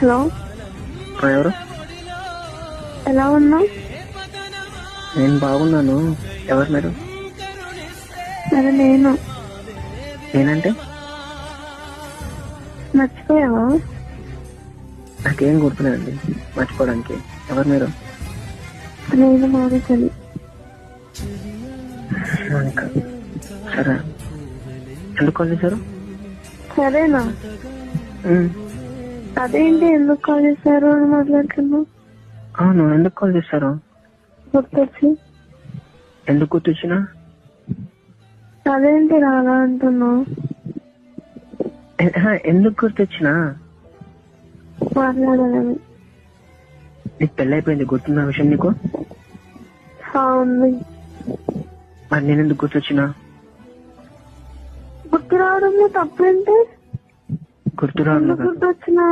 Hello, ఎవరు? ఎలా ఉన్నావు? నేను బాగున్నాను. ఎవరు మీరు? అదే నేను. నేనంటే మర్చిపోయావా? నాకేం గుర్తులేదండి మర్చిపోవడానికి. ఎవరు మీరు? నేను మౌనికని. మౌనిక. సరే, ఎందుకు కాల్ చేశారు? సరేనా? అదేంటి ఎందుకు కాల్ చేశారు అని మాట్లాడుతున్నావు? అవును, ఎందుకు కాల్ చేశారు? గుర్తొచ్చి. ఎందుకు గుర్తొచ్చినా? అదేంటి రాగా అంటున్నావు? ఎందుకు గుర్తొచ్చినా? మాట్లాడాలని. నీకు పెళ్ళైపోయింది, గుర్తున్న విషయం నీకు? ఉంది. మరి నేను ఎందుకు గుర్తొచ్చినా? గుర్తు రావడంలో తప్పేంటి? గుర్తు రావడం గుర్తొచ్చినా